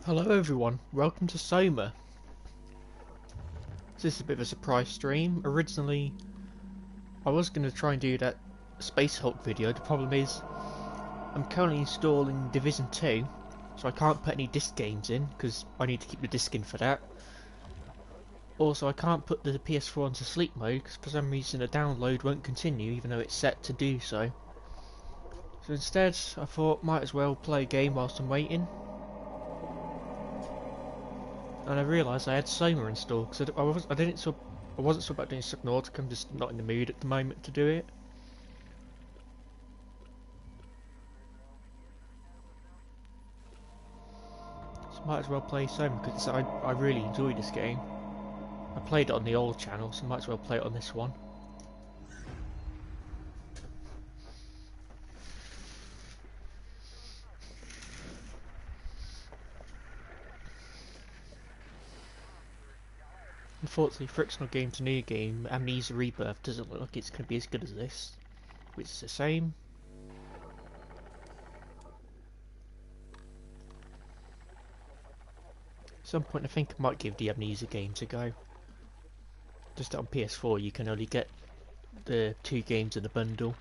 Hello everyone, welcome to Soma. This is a bit of a surprise stream. Originally, I was going to try and do that Space Hulk video. The problem is, I'm currently installing Division 2, so I can't put any disc games in, because I need to keep the disc in for that. Also, I can't put the PS4 onto sleep mode, because for some reason the download won't continue, even though it's set to do so. So instead, I thought, might as well play a game whilst I'm waiting. And I realised I had Soma installed because I wasn't sure about doing Subnautica. I'm just not in the mood at the moment to do it. So might as well play Soma because I really enjoyed this game. I played it on the old channel, so might as well play it on this one. Unfortunately, Frictional Game's new game, Amnesia Rebirth, doesn't look like it's going to be as good as this, which is the same. At some point I think I might give the Amnesia games a go. Just that on PS4 you can only get the 2 games in a bundle.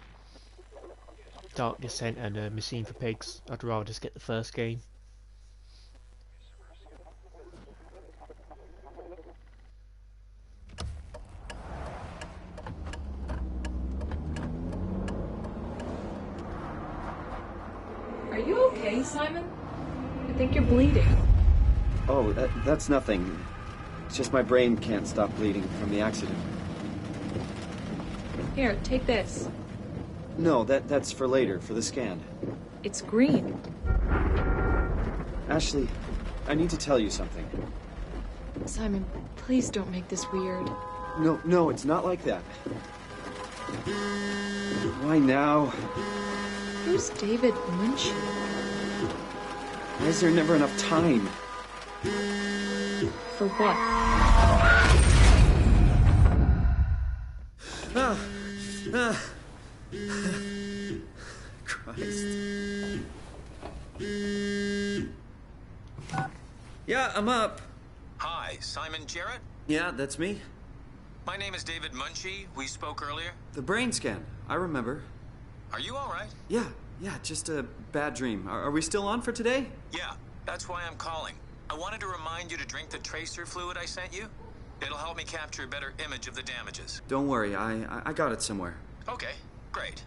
Dark Descent and Machine for Pigs. I'd rather just get the first game. Are you okay, Simon? I think you're bleeding. Oh, that's nothing. It's just my brain can't stop bleeding from the accident. Here, take this. No, that's for later, for the scan. It's green. Ashley, I need to tell you something. Simon, please don't make this weird. No, it's not like that. Why now? Who's David Munchie? Why is there never enough time? For what? Christ. Yeah, I'm up. Hi, Simon Jarrett? Yeah, that's me. My name is David Munchie. We spoke earlier. The brain scan. I remember. Are you all right? Yeah, just a bad dream. Are we still on for today? Yeah, that's why I'm calling. I wanted to remind you to drink the tracer fluid I sent you. It'll help me capture a better image of the damages. Don't worry, I got it somewhere. Okay, great.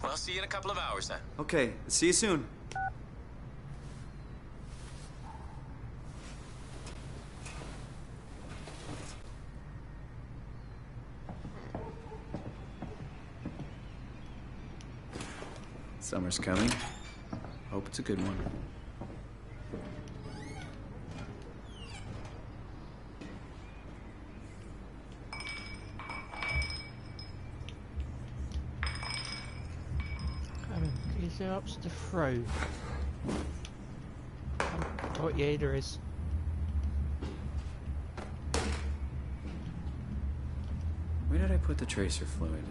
Well, I'll see you in a couple of hours then. Okay, see you soon. Summer's coming. Hope it's a good one. Is there ups to throw? Oh yeah, there is. Where did I put the tracer fluid?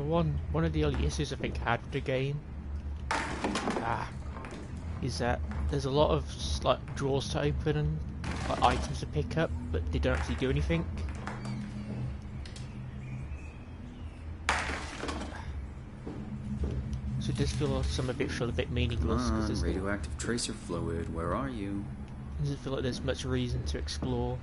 One of the only issues I think I had with the game is that there's a lot of like drawers to open and like, items to pick up, but they don't actually do anything. So it does feel some of it feel a bit meaningless because there's radioactive tracer fluid. Where are you? doesn't feel like there's much reason to explore.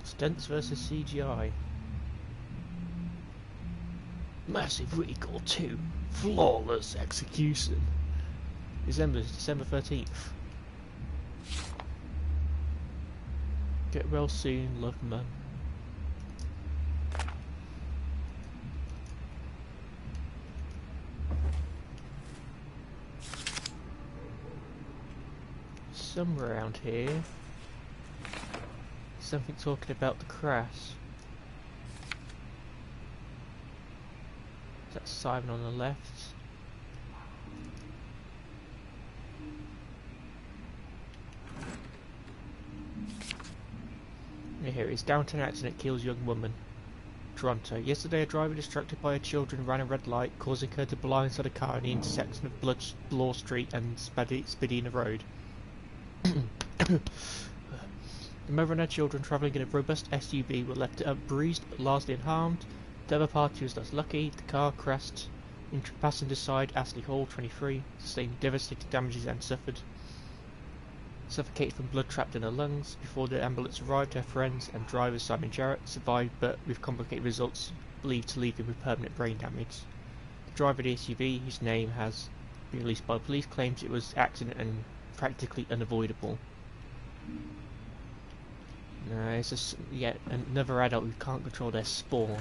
Stunts versus CGI. Massive Recall 2. Flawless execution. December 13th. Get well soon, love mum. Somewhere around here. Something talking about the crash. That's Simon on the left. Here it is. Downtown accident kills young woman. Toronto. Yesterday, a driver distracted by her children ran a red light, causing her to blindside a car in the intersection of Bloor Street and Spadina Road. The mother and her children travelling in a robust SUV were left bruised but largely unharmed. The other party was thus lucky. The car crashed into passenger side Ashley Hall, 23, sustained devastating damages and suffocated from blood trapped in her lungs. Before the ambulance arrived, her friends and driver Simon Jarrett survived, but with complicated results believed to leave him with permanent brain damage. The driver of the SUV, whose name has been released by police, claims it was accident and practically unavoidable. No, it's just yet another adult who can't control their spawn.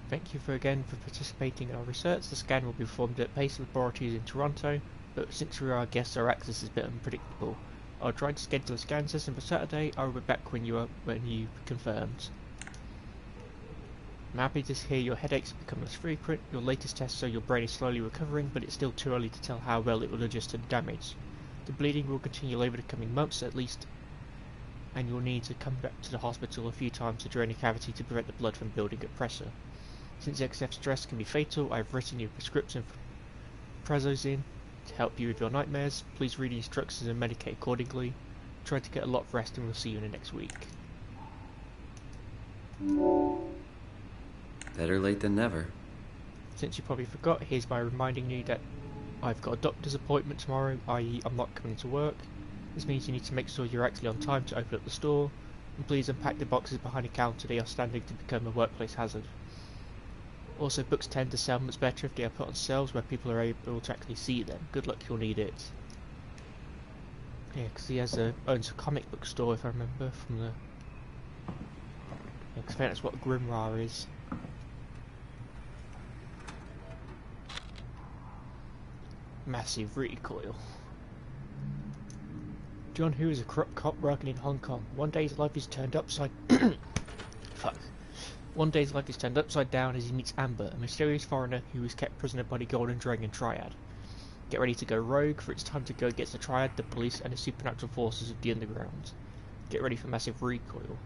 Thank you again for participating in our research. The scan will be performed at Pace Laboratories in Toronto, but since we are our guests, our access is a bit unpredictable. I'll try to schedule a scan session for Saturday. I will be back when you confirmed. I'm happy to hear your headaches have become less frequent. Your latest tests show your brain is slowly recovering, but it's still too early to tell how well it will adjust to the damage. The bleeding will continue over the coming months at least, and you'll need to come back to the hospital a few times to drain the cavity to prevent the blood from building up pressure. Since excess stress can be fatal, I've written you a prescription for Prazosine to help you with your nightmares. Please read the instructions and medicate accordingly. Try to get a lot of rest and we'll see you in the next week. Better late than never. Since you probably forgot, here's my reminding you that I've got a doctor's appointment tomorrow, i.e. I'm not coming to work. This means you need to make sure you're actually on time to open up the store. And please unpack the boxes behind the counter, they are standing to become a workplace hazard. Also, books tend to sell much better if they are put on shelves where people are able to actually see them. Good luck, you'll need it. Yeah, because he owns a comic book store, if I remember, from the... Yeah, because I think that's what Grimrar is. Massive recoil. John, who is a corrupt cop working in Hong Kong. One day his life is turned upside... Fuck. One day his life is turned upside down as he meets Amber, a mysterious foreigner who was kept prisoner by the Golden Dragon Triad. Get ready to go rogue, for it's time to go against the Triad, the police, and the supernatural forces of the underground. Get ready for massive recoil.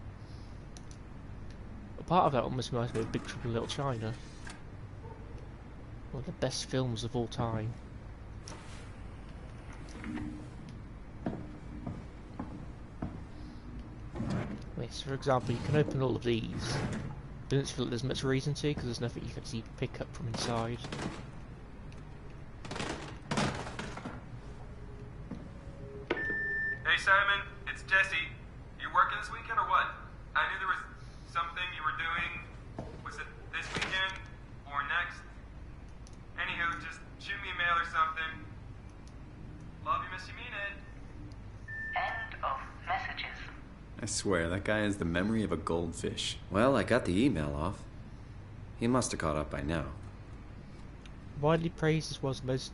A part of that almost reminds me of Big Trouble in Little China. One of the best films of all time. Wait, so for example, you can open all of these. I don't feel like there's much reason to, because there's nothing you can see pick up from inside. Hey Simon, it's Jesse. You working this weekend or what? I knew there was something you were doing. Was it this weekend or next? Anywho, just shoot me a mail or something. Love you, miss you, mean it. End of messages. I swear, that guy has the memory of a goldfish. Well, I got the email off. He must have caught up by now. Widely praised as was the most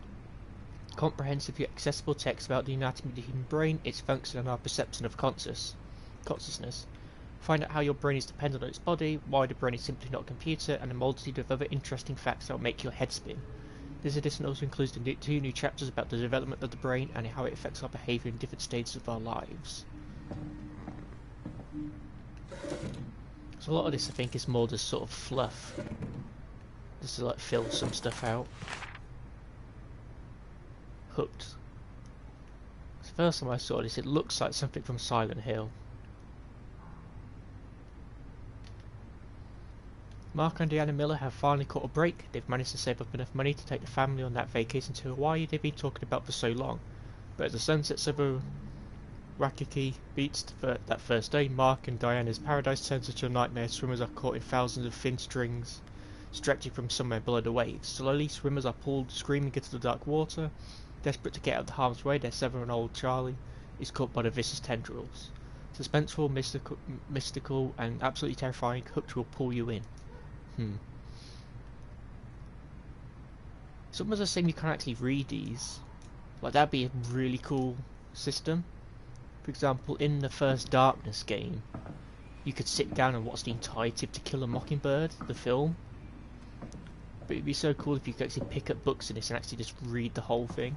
comprehensive yet accessible text about the anatomy of the human brain, its function and our perception of consciousness. Find out how your brain is dependent on its body, why the brain is simply not a computer, and a multitude of other interesting facts that will make your head spin. This edition also includes the 2 new chapters about the development of the brain and how it affects our behaviour in different stages of our lives. So a lot of this I think is more just sort of fluff. Just to like fill some stuff out. Hooked. The first time I saw this it looks like something from Silent Hill. Mark and Deanna Miller have finally caught a break. They've managed to save up enough money to take the family on that vacation to Hawaii they've been talking about for so long. But as the sun sets over Waikiki Beach that first day, Mark and Diana's paradise turns into a nightmare. Swimmers are caught in thousands of thin strings stretching from somewhere below the waves. Slowly, swimmers are pulled screaming into the dark water. Desperate to get out of harm's way, their 7-year-old Charlie is caught by the vicious tendrils. Suspenseful, mystical, and absolutely terrifying. Hooked will pull you in. Someone was saying you can't actually read these. Like, that'd be a really cool system. For example, in the first Darkness game, you could sit down and watch the entirety of To Kill a Mockingbird, the film. But it'd be so cool if you could actually pick up books in this and actually just read the whole thing.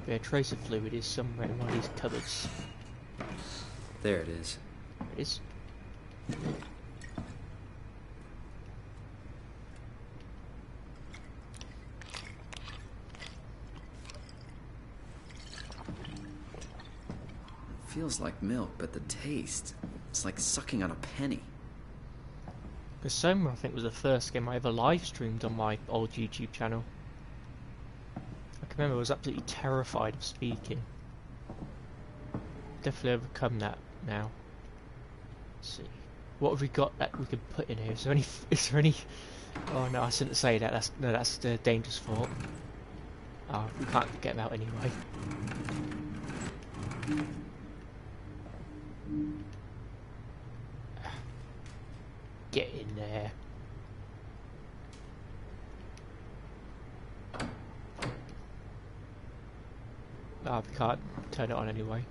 Yeah, tracer fluid is somewhere in one of these cupboards. There it is. It is. Feels like milk, but the taste, it's like sucking on a penny. Because Soma, I think, was the first game I ever live streamed on my old YouTube channel. I can remember I was absolutely terrified of speaking. Definitely overcome that now. Let's see. What have we got that we could put in here? Is there any... Oh no, I shouldn't say that. That's the dangerous thought. Oh, we can't get them out anyway. Get in there. Oh, we can't turn it on anyway.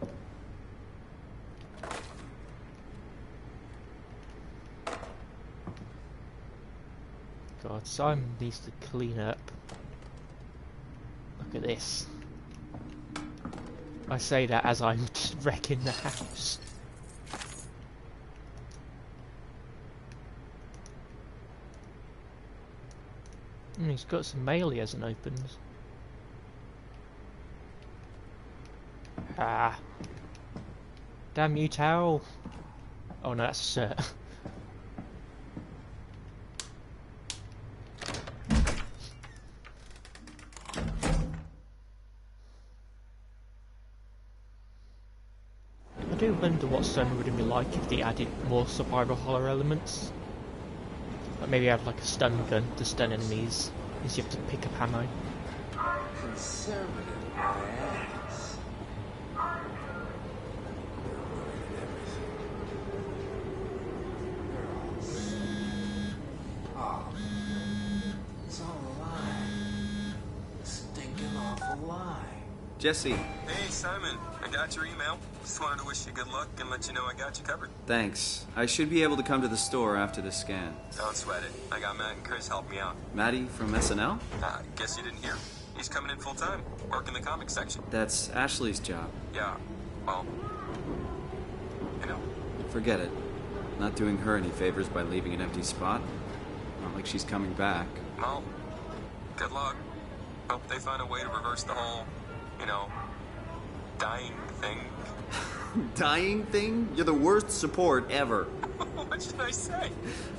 God, Simon needs to clean up. Look at this. I say that as I'm just wrecking the house. He's got some mail he hasn't opened. Ah. Damn you, towel. Oh no, that's a shirt. I do wonder what Soma would be like if they added more survival horror elements. Like maybe have like a stun gun to stun enemies, because you have to pick up ammo. Conservative, my ass. Oh, it's all a lie. Stinking awful lie. Jesse, Hey, Simon. I got your email. Just wanted to wish you good luck and let you know I got you covered. thanks. I should be able to come to the store after the scan. Don't sweat it. I got Matt and Chris helping me out. Maddie from SNL? Guess you didn't hear. He's coming in full time, working the comic section. That's Ashley's job. Yeah, well, you know. Forget it. Not doing her any favors by leaving an empty spot. Not like she's coming back. Well, good luck. Hope they find a way to reverse the whole, you know, dying thing. Dying thing? You're the worst support ever. What should I say?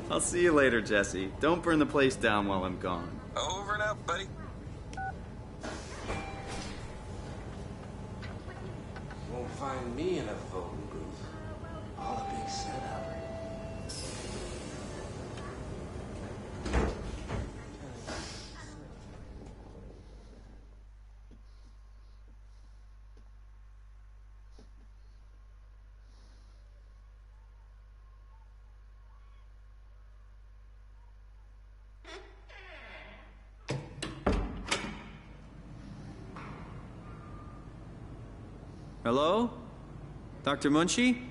I'll see you later, Jesse. Don't burn the place down while I'm gone. Over and out, buddy. Won't find me in a phone booth. All a big setup. Hello? Dr. Munchie?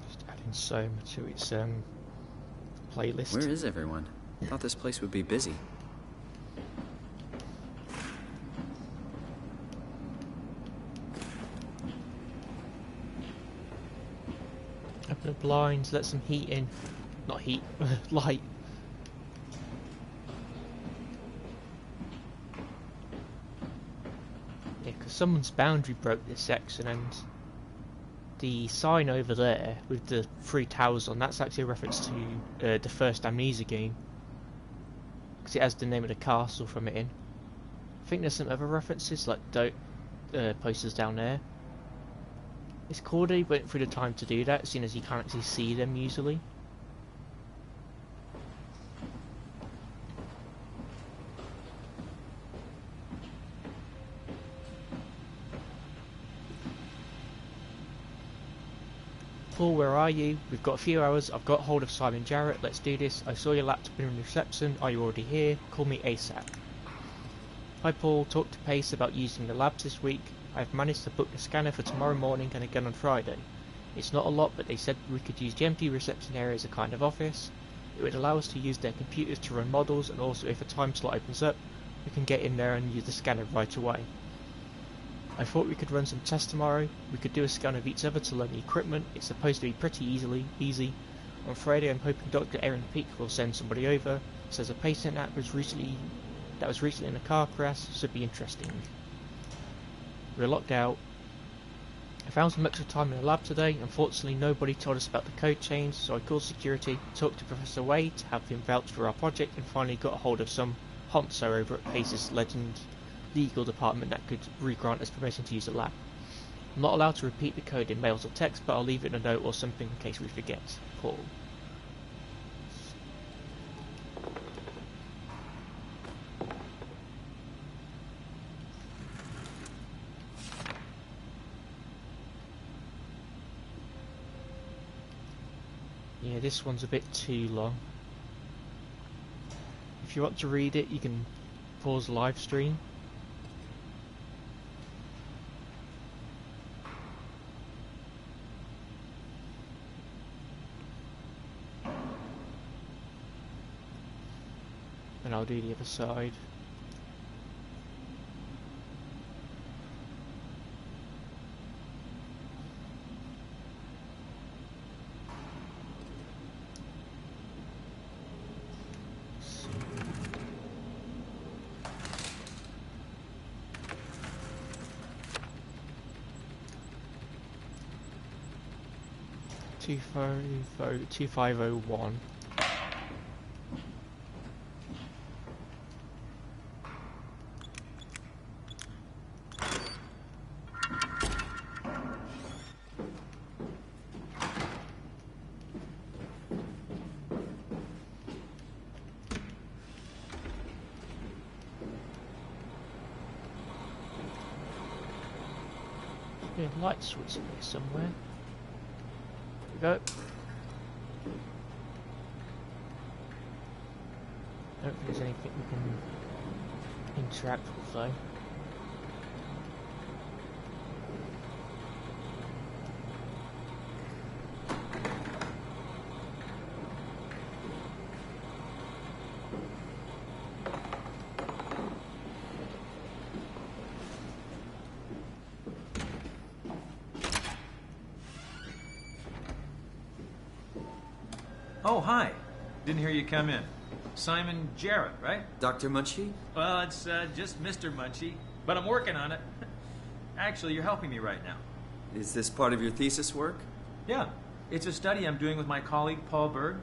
Just adding Soma to its playlist. Where is everyone? Thought this place would be busy. Open the blinds, let some heat in. Not heat, light. Yeah, because someone's boundary broke this section, and the sign over there with the 3 towers on, that's actually a reference to the first Amnesia game. Because it has the name of the castle from it in. I think there's some other references, like posters down there. It's cool they went through the time to do that, seeing as you can't actually see them usually. Paul, where are you? We've got a few hours. I've got hold of Simon Jarrett. Let's do this. I saw your laptop in reception. Are you already here? Call me ASAP. Hi Paul, talk to Pace about using the labs this week. I've managed to book the scanner for tomorrow morning and again on Friday. It's not a lot, but they said we could use the empty reception area as a kind of office. It would allow us to use their computers to run models, and also if a time slot opens up, we can get in there and use the scanner right away. I thought we could run some tests tomorrow. We could do a scan of each other to learn the equipment. It's supposed to be pretty easy. On Friday I'm hoping Dr. Erin Peake will send somebody over. Says a patient that was recently in a car crash, should be interesting. We're locked out. I found some extra time in the lab today. Unfortunately nobody told us about the code change, so I called security, talked to Professor Wade to have him vouch for our project, and finally got a hold of some Honso over at Pace's Legend legal department that could re-grant us permission to use the lab. I'm not allowed to repeat the code in mails or text, but I'll leave it in a note or something in case we forget. Paul. Yeah, this one's a bit too long. If you want to read it, you can pause the live stream. And I'll do the other side. Two five oh one. Light switch in here somewhere. Here we go. I don't think there's anything we can interact with though. Oh, hi. Didn't hear you come in. Simon Jarrett, right? Dr. Munchie? Well, it's just Mr. Munchie, but I'm working on it. Actually, you're helping me right now. Is this part of your thesis work? Yeah, it's a study I'm doing with my colleague Paul Berg.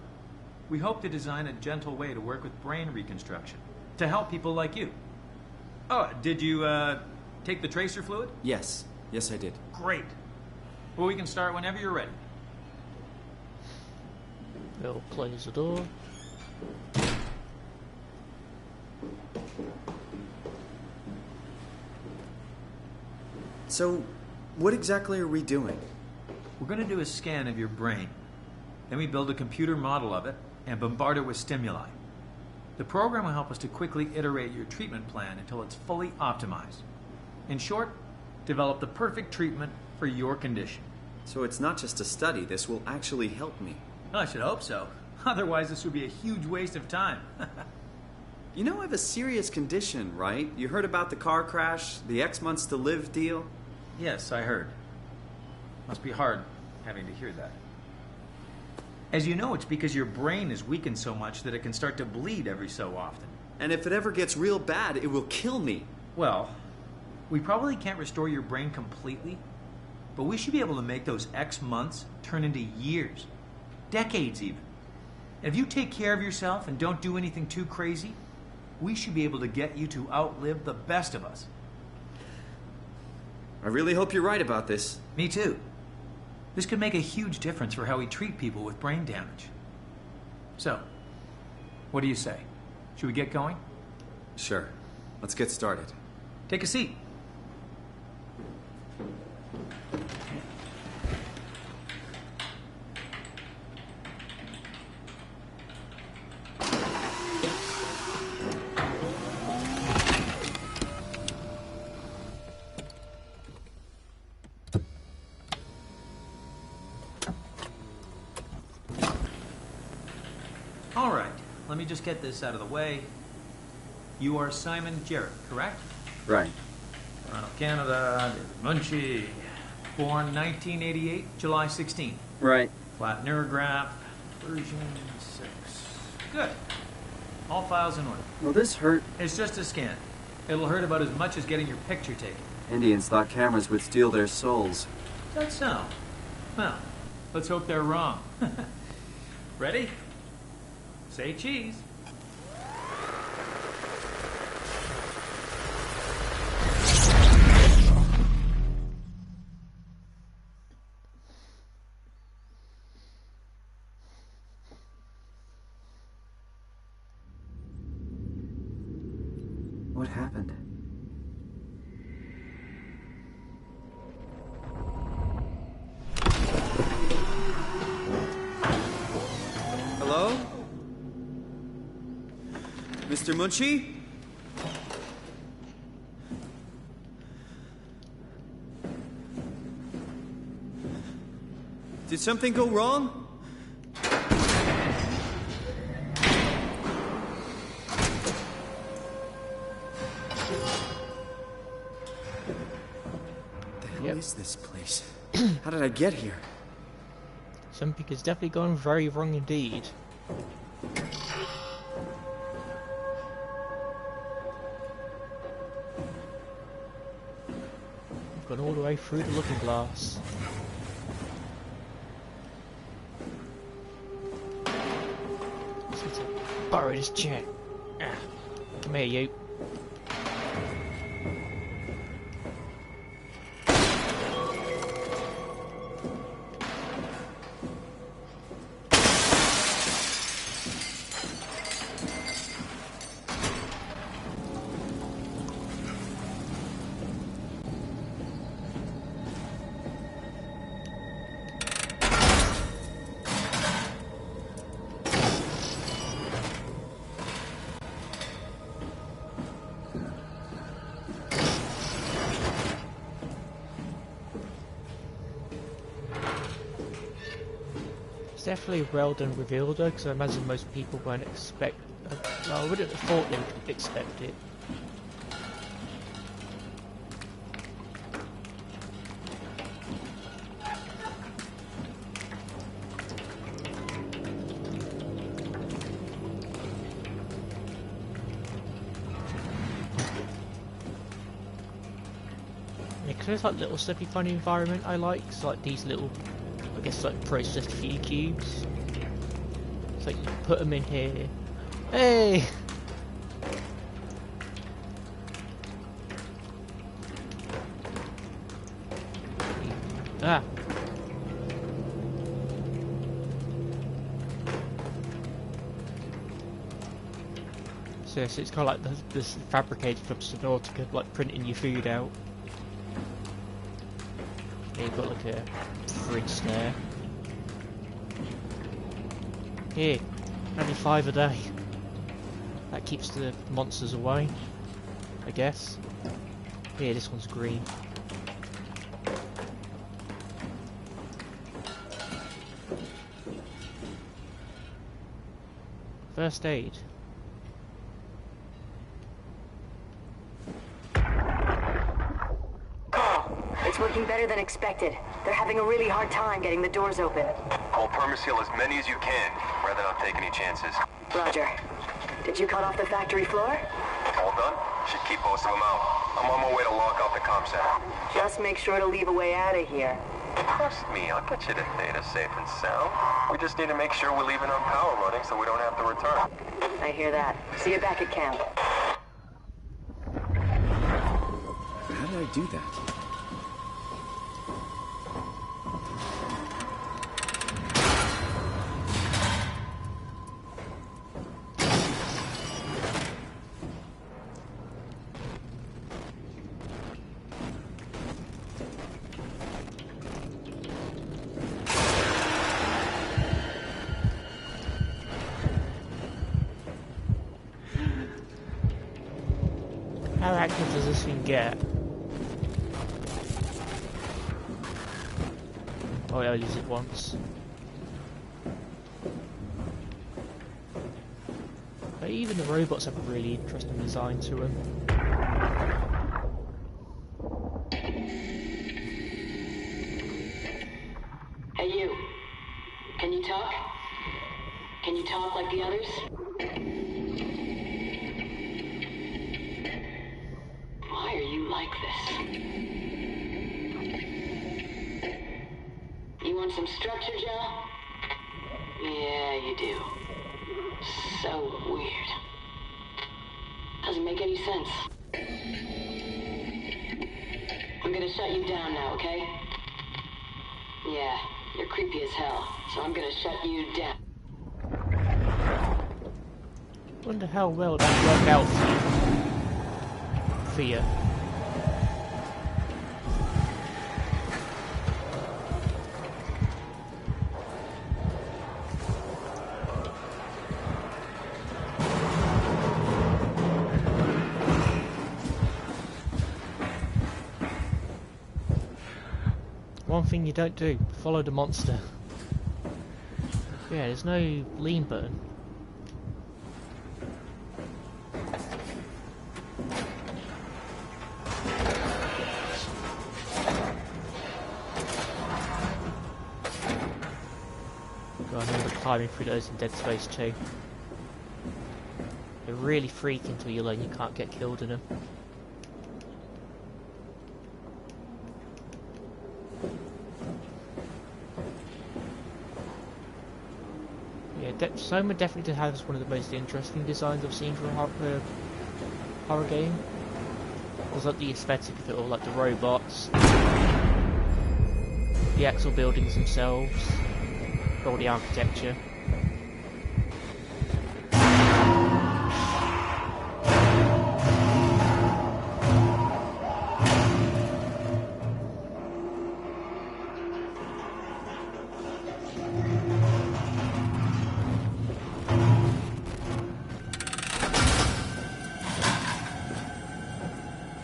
We hope to design a gentle way to work with brain reconstruction to help people like you. Oh, did you take the tracer fluid? Yes. Yes, I did. Great. Well, we can start whenever you're ready. We'll close the door. So, what exactly are we doing? We're going to do a scan of your brain. Then we build a computer model of it and bombard it with stimuli. The program will help us to quickly iterate your treatment plan until it's fully optimized. In short, develop the perfect treatment for your condition. So it's not just a study, this will actually help me. Well, I should hope so. Otherwise, this would be a huge waste of time. You know I have a serious condition, right? You heard about the car crash, the X months to live deal? Yes, I heard. Must be hard having to hear that. As you know, it's because your brain is weakened so much that it can start to bleed every so often. And if it ever gets real bad, it will kill me. Well, we probably can't restore your brain completely, but we should be able to make those X months turn into years, decades even. And if you take care of yourself and don't do anything too crazy, we should be able to get you to outlive the best of us. I really hope you're right about this. Me too. This could make a huge difference for how we treat people with brain damage. So, what do you say? Should we get going? Sure. Let's get started. Take a seat. just get this out of the way. You are Simon Jarrett, correct? Right. Toronto, Canada, David Munchie. Born 1988, July 16th. Right. Flat neurograph, version 6. Good. All files in order. Will this hurt? It's just a scan. It'll hurt about as much as getting your picture taken. Indians thought cameras would steal their souls. That's so. Well, let's hope they're wrong. Ready? Say cheese. What happened? Hello? Mr. Munchie? Did something go wrong? What is this place? How did I get here? Something has definitely gone very wrong indeed. We've gone all the way through the looking glass. Just need to borrow this chair. Come here, you. Definitely well done reveal though, because I imagine most people won't expect. Well, I wouldn't have thought they would expect it. Yeah, because there's like little slippy funny environment I like. It's like these little, I guess, like processed feed cubes. It's like you put them in here. Hey! Ah! So it's kind of like this fabricated from Subnautica, like printing your food out. Yeah, you've got like a fridge there. Here, only 5 a day. That keeps the monsters away, I guess. Here, this one's green. First aid. It's working better than expected. They're having a really hard time getting the doors open. I'll permaseal as many as you can, rather not take any chances. Roger. Did you cut off the factory floor? All done? Should keep most of them out. I'm on my way to lock out the comm center. Just make sure to leave a way out of here. Trust me, I'll get you to data safe and sound. We just need to make sure we're leaving our power running so we don't have to return. I hear that. See you back at camp. How did I do that? How active does this thing get? Oh yeah, I use it once. But even the robots have a really interesting design to them. Hey you. Can you talk? Can you talk like the others? Why are you like this? You want some structure, Joe? Yeah, you do. So weird. Doesn't make any sense. I'm gonna shut you down now, okay? Yeah, you're creepy as hell, so I'm gonna shut you down. Wonder how well that worked out for you. One thing you don't do, follow the monster. Yeah, there's no lean button. God, I remember climbing through those in Dead Space 2. They're really freak until you learn you can't get killed in them. Soma definitely has one of the most interesting designs I've seen for a horror game. It was like the aesthetic of it all, like the robots, the actual buildings themselves, all the architecture.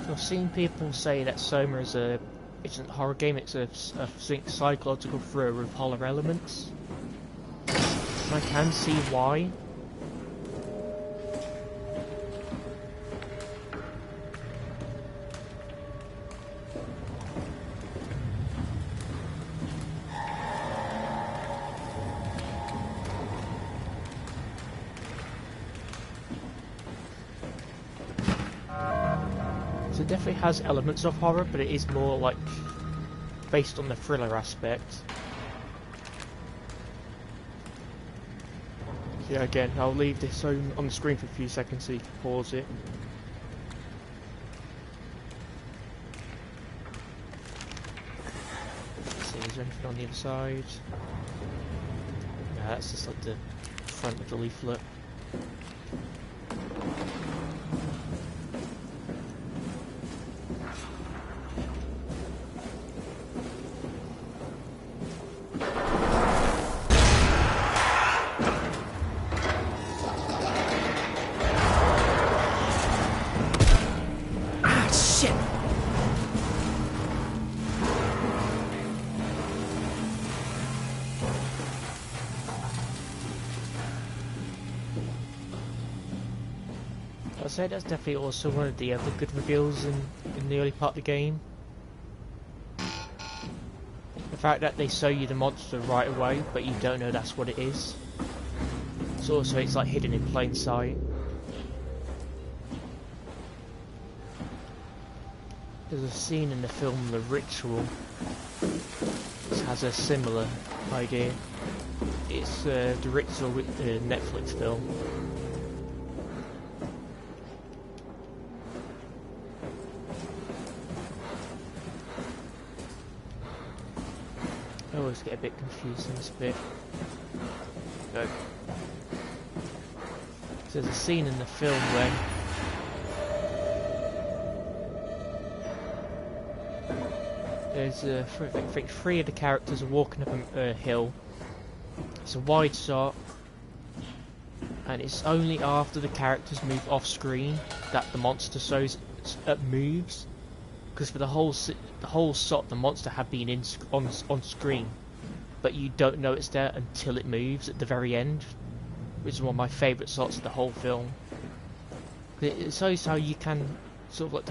I've seen people say that Soma isn't a horror game, it's a psychological thriller with horror elements. And I can see why. So it definitely has elements of horror, but it is more like based on the thriller aspect. So yeah, again, I'll leave this on the screen for a few seconds so you can pause it. Let's see, is there anything on the other side? No, that's just like the front of the leaflet. I'd say that's definitely also one of the other good reveals in the early part of the game. The fact that they show you the monster right away, but you don't know that's what it is. So it's like hidden in plain sight. There's a scene in the film The Ritual which has a similar idea. It's The Ritual, the Netflix film. I always get a bit confused in this bit. Go. So there's a scene in the film when there's I think three of the characters are walking up a hill. It's a wide shot, and it's only after the characters move off screen that the monster moves. Because for the whole shot, the monster had been on screen, but you don't know it's there until it moves at the very end. which is one of my favourite slots of the whole film. It shows how you can sort of like,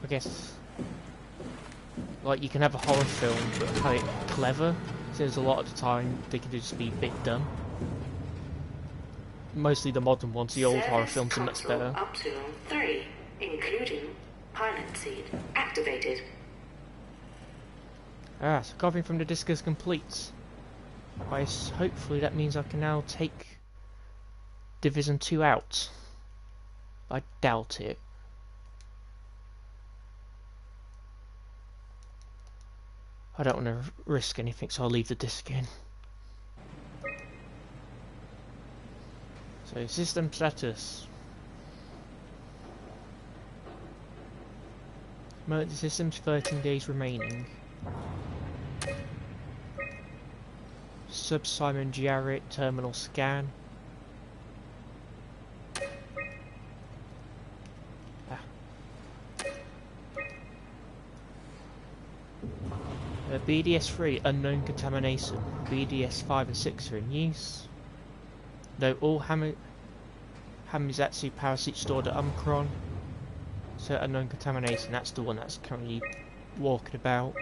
I guess, like you can have a horror film but have it clever, since a lot of the time they can just be a bit dumb. Mostly the modern ones, the old horror films are much better. Optional 3, including pilot seed, activated. Ah, so copying from the disc is complete. Hopefully that means I can now take Division 2 out. I doubt it. I don't want to risk anything, so I'll leave the disc in. So, system status. The system's 13 days remaining. Sub-Simon Jarrett terminal scan. BDS-3 unknown contamination. BDS-5 and 6 are in use. Though all Hamizatsu parasites stored at Omicron. So unknown contamination, that's the one that's currently walking about.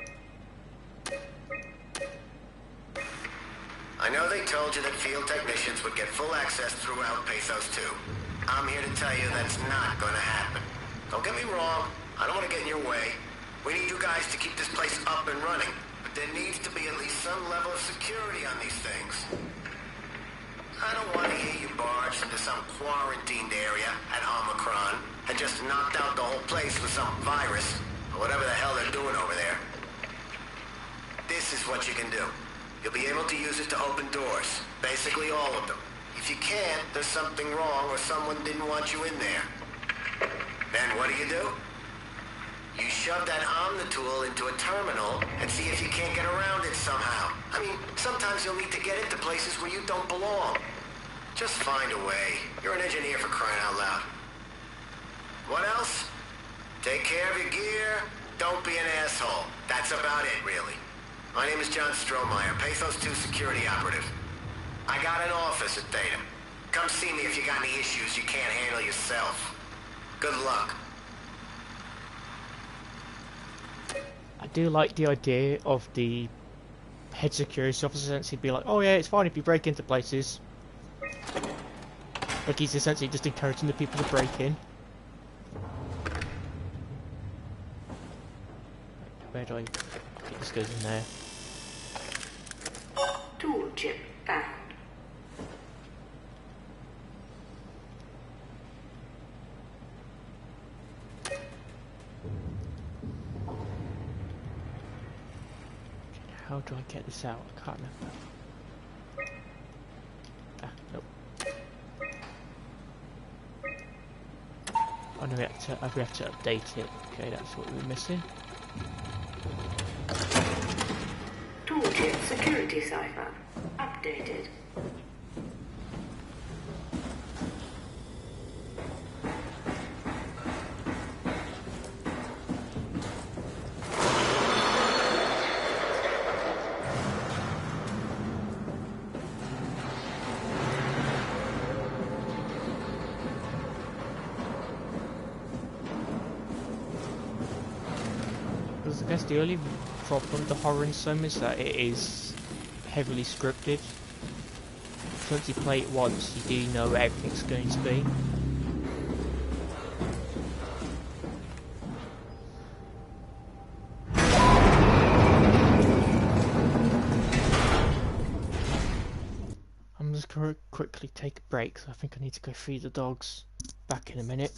I know they told you that field technicians would get full access throughout Pathos 2. I'm here to tell you that's not gonna happen. Don't get me wrong, I don't want to get in your way. We need you guys to keep this place up and running, but there needs to be at least some level of security on these things. I don't want to hear you barged into some quarantined area at Omicron and just knocked out the whole place with some virus, or whatever the hell they're doing over there. This is what you can do. You'll be able to use it to open doors, basically all of them. If you can't, there's something wrong or someone didn't want you in there. Then what do? You shove that Omnitool into a terminal and see if you can't get around it somehow. I mean, sometimes you'll need to get into places where you don't belong. Just find a way. You're an engineer, for crying out loud. What else? Take care of your gear. Don't be an asshole. That's about it, really. My name is John Strohmeyer, Pathos 2 security operative. I got an office at Theta. Come see me if you got any issues you can't handle yourself. Good luck. I do like the idea of the head security officer essentially be like, oh yeah, it's fine if you break into places. Like he's essentially just encouraging the people to break in. Where do I think this goes in there? Tool chip found. How do I get this out? I can't remember. Ah, nope. Oh no, we have to update it. Okay, that's what we were missing. Toolkit security cipher updated. Because I guess the only problem with the horror in Soma is that it is heavily scripted. So once you play it once, you do know where everything's going to be. I'm just going to quickly take a break, so I think I need to go feed the dogs. Back in a minute.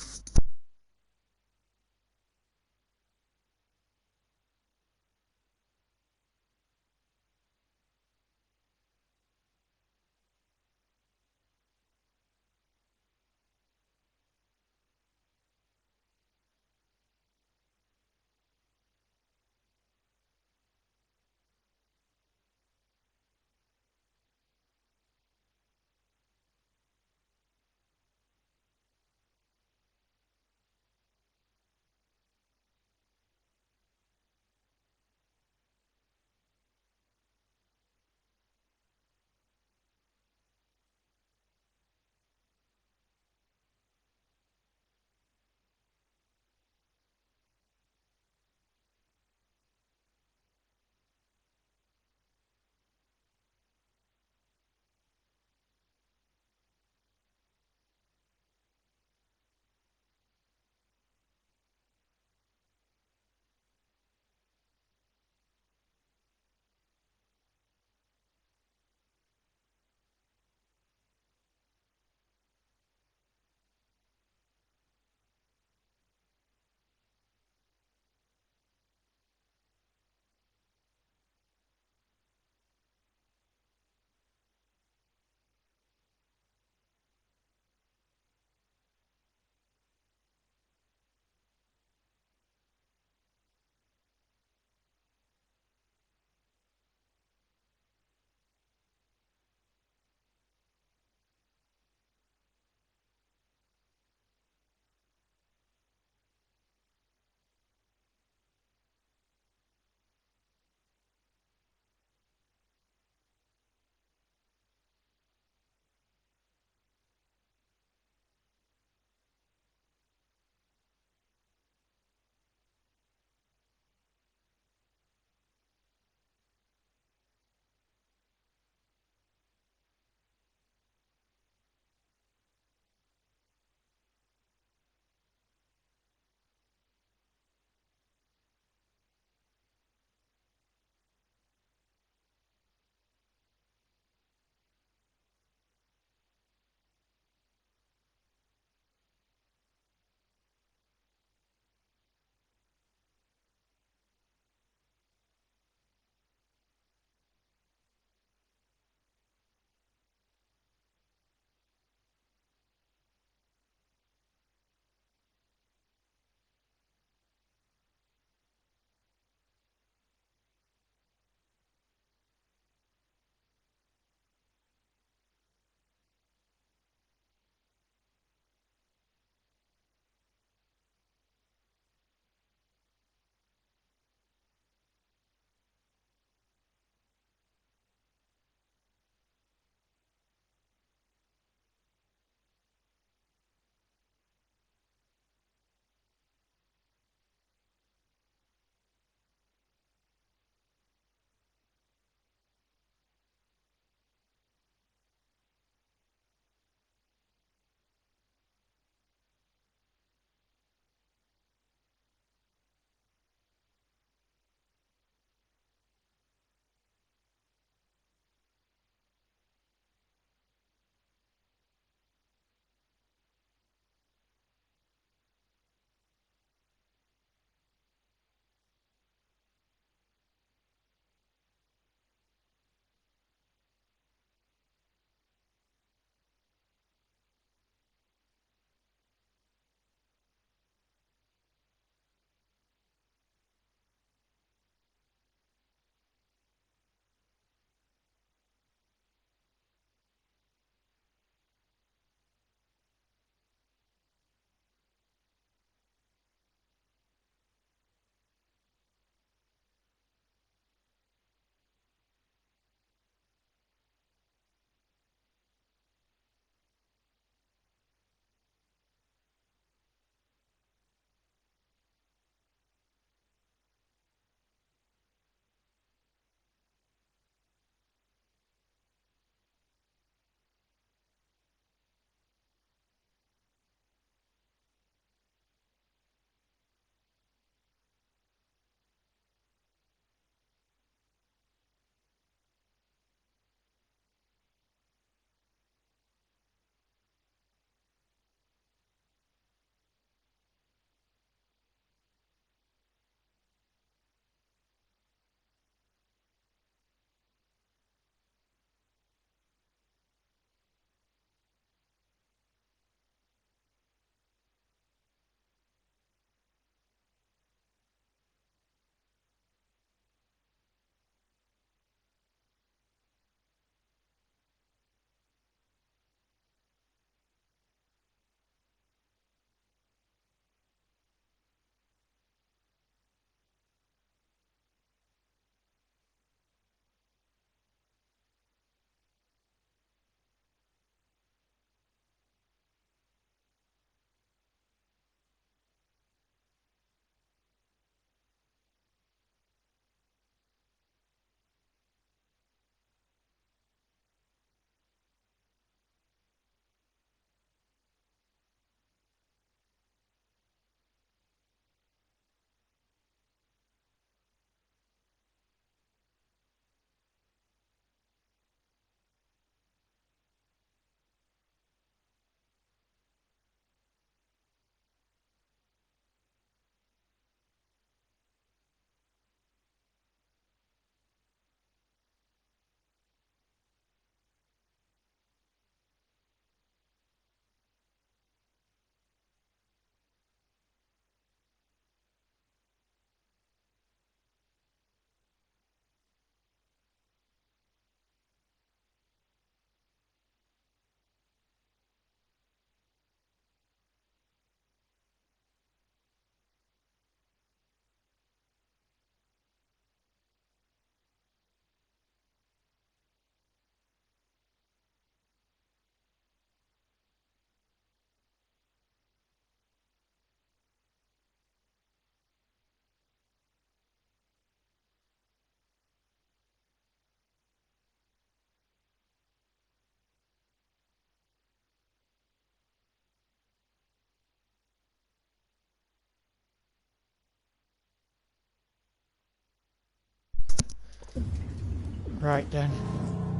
Right then,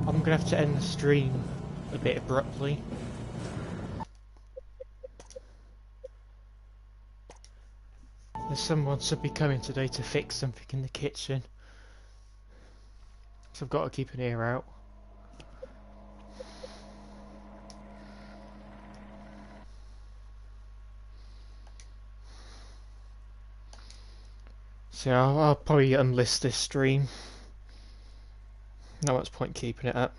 I'm gonna have to end the stream a bit abruptly. There's someone should be coming today to fix something in the kitchen, so I've got to keep an ear out. So I'll probably unlist this stream. Not much point keeping it up.